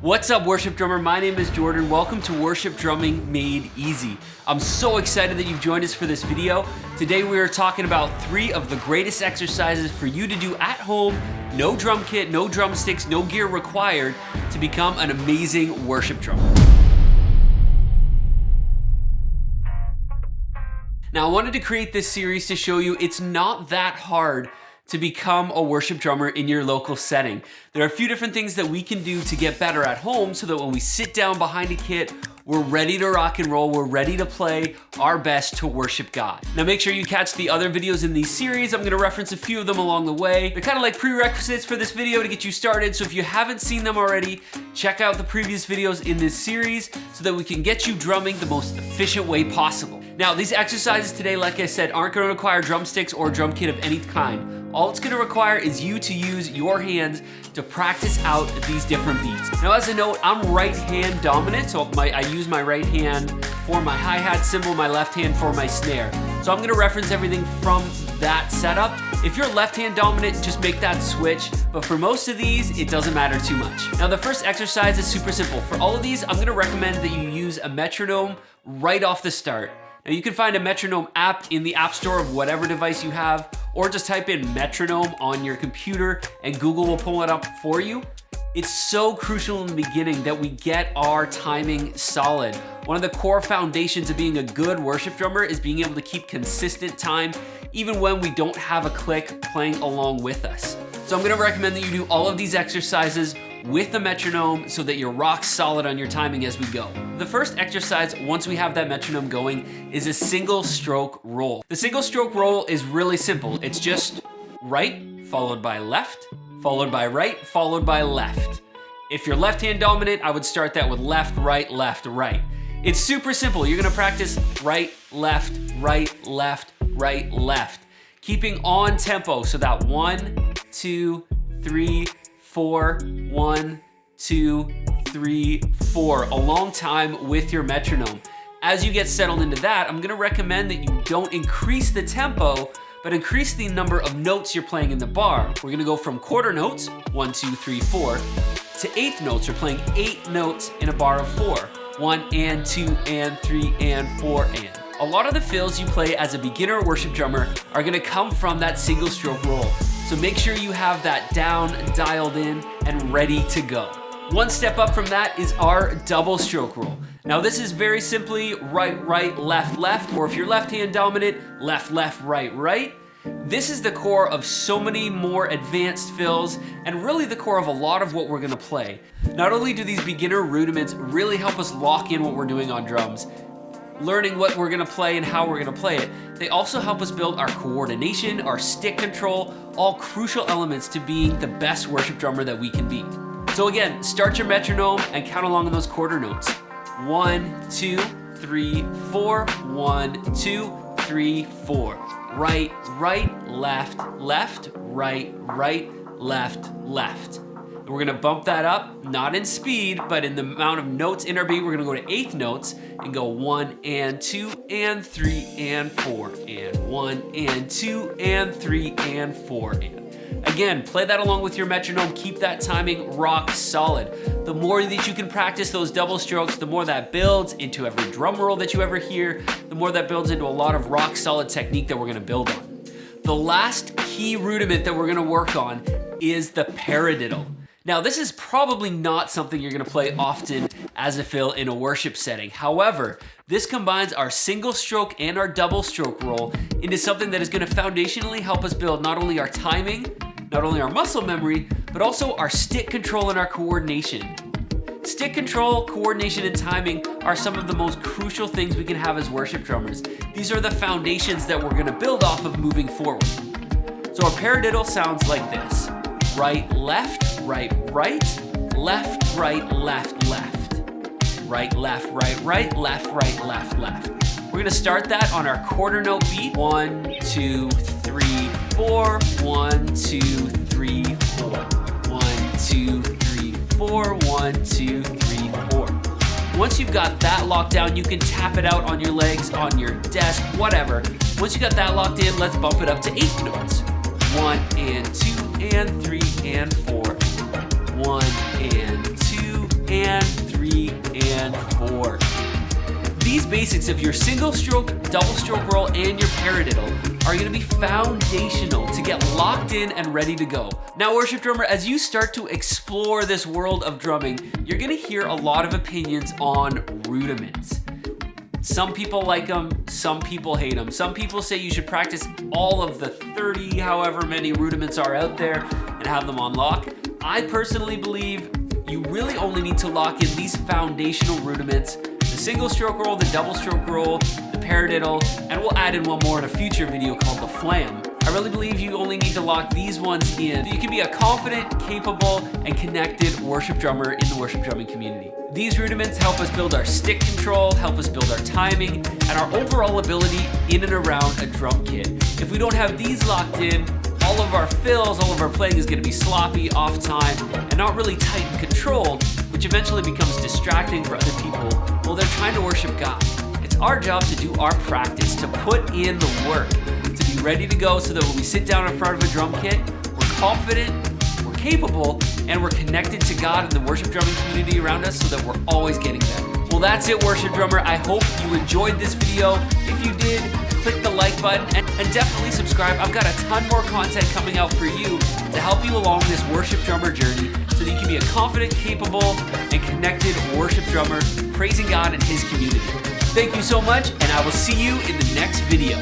What's up, worship drummer? My name is Jordan. Welcome to Worship Drumming Made Easy. I'm so excited that you've joined us for this video. Today we are talking about 3 of the greatest exercises for you to do at home, no drum kit, no drumsticks, no gear required, to become an amazing worship drummer. Now, I wanted to create this series to show you it's not that hard to become a worship drummer in your local setting. There are a few different things that we can do to get better at home so that when we sit down behind a kit, we're ready to rock and roll, we're ready to play our best to worship God. Now make sure you catch the other videos in these series. I'm gonna reference a few of them along the way. They're kind of like prerequisites for this video to get you started, so if you haven't seen them already, check out the previous videos in this series so that we can get you drumming the most efficient way possible. Now, these exercises today, like I said, aren't gonna require drumsticks or drum kit of any kind. All it's gonna require is you to use your hands to practice out these different beats. Now, as a note, I'm right hand dominant, so I use my right hand for my hi-hat cymbal, my left hand for my snare. So I'm gonna reference everything from that setup. If you're left hand dominant, just make that switch. But for most of these, it doesn't matter too much. Now, the first exercise is super simple. For all of these, I'm gonna recommend that you use a metronome right off the start. Now, you can find a metronome app in the app store of whatever device you have, or just type in metronome on your computer and Google will pull it up for you. It's so crucial in the beginning that we get our timing solid. One of the core foundations of being a good worship drummer is being able to keep consistent time even when we don't have a click playing along with us. So I'm gonna recommend that you do all of these exercises with the metronome so that you're rock solid on your timing as we go. The first exercise, once we have that metronome going, is a single stroke roll. The single stroke roll is really simple. It's just right, followed by left, followed by right, followed by left. If you're left hand dominant, I would start that with left, right, left, right. It's super simple. You're gonna practice right, left, right, left, right, left. Keeping on tempo, so that 1, 2, 3, 4, 1, 2, 3, 4, a long time with your metronome. As you get settled into that, I'm gonna recommend that you don't increase the tempo, but increase the number of notes you're playing in the bar. We're gonna go from quarter notes, 1, 2, 3, 4, to eighth notes. You're playing 8 notes in a bar of 4. 1 and 2 and 3 and 4 and. A lot of the fills you play as a beginner worship drummer are gonna come from that single stroke roll. So make sure you have that down, dialed in, and ready to go. One step up from that is our double stroke roll. Now this is very simply right, right, left, left, or if you're left hand dominant, left, left, right, right. This is the core of so many more advanced fills and really the core of a lot of what we're gonna play. Not only do these beginner rudiments really help us lock in what we're doing on drums, learning what we're gonna play and how we're gonna play it, they also help us build our coordination, our stick control, all crucial elements to being the best worship drummer that we can be. So again, start your metronome and count along on those quarter notes. 1, 2, 3, 4, 1, 2, 3, 4. Right, right, left, left, right, right, left, left. And we're gonna bump that up, not in speed, but in the amount of notes in our beat. We're gonna go to eighth notes and go 1 and 2 and 3 and 4 and 1 and 2 and 3 and 4 and. Again, play that along with your metronome. Keep that timing rock solid. The more that you can practice those double strokes, the more that builds into every drum roll that you ever hear, the more that builds into a lot of rock solid technique that we're gonna build on. The last key rudiment that we're gonna work on is the paradiddle. Now, this is probably not something you're gonna play often as a fill in a worship setting. However, this combines our single stroke and our double stroke roll into something that is gonna foundationally help us build not only our timing, not only our muscle memory, but also our stick control and our coordination. Stick control, coordination, and timing are some of the most crucial things we can have as worship drummers. These are the foundations that we're gonna build off of moving forward. So our paradiddle sounds like this. Right, left, right, right, left, right, left, left. Right, left, right, right, left, right, left, left. We're gonna start that on our quarter note beat. 1, 2, 3, 4. 1, 2, 3, 4. 1, 2, 3, 4. 1, 2, 3, 4. Once you've got that locked down, you can tap it out on your legs, on your desk, whatever. Once you got that locked in, let's bump it up to 8 notes. 1 and 2 and 3 and 4. 1 and 2 basics of your single stroke, double stroke roll, and your paradiddle are gonna be foundational to get locked in and ready to go. Now, worship drummer, as you start to explore this world of drumming, you're gonna hear a lot of opinions on rudiments. Some people like them, some people hate them. Some people say you should practice all of the 30, however many rudiments are out there, and have them on lock. I personally believe you really only need to lock in these foundational rudiments: the single stroke roll, the double stroke roll, the paradiddle, and we'll add in one more in a future video called the flam. I really believe you only need to lock these ones in so you can be a confident, capable, and connected worship drummer in the worship drumming community. These rudiments help us build our stick control, help us build our timing, and our overall ability in and around a drum kit. If we don't have these locked in, all of our fills, all of our playing is going to be sloppy, off time, and not really tight and controlled, which eventually becomes distracting for other people while they're trying to worship God. It's our job to do our practice, to put in the work, to be ready to go so that when we sit down in front of a drum kit, we're confident, we're capable, and we're connected to God and the worship drumming community around us so that we're always getting better. Well, that's it, worship drummer. I hope you enjoyed this video. If you did, click the like button and definitely subscribe. I've got a ton more content coming out for you to help you along this worship drummer journey so that you can be a confident, capable, and connected worship drummer praising God and His community. Thank you so much, and I will see you in the next video.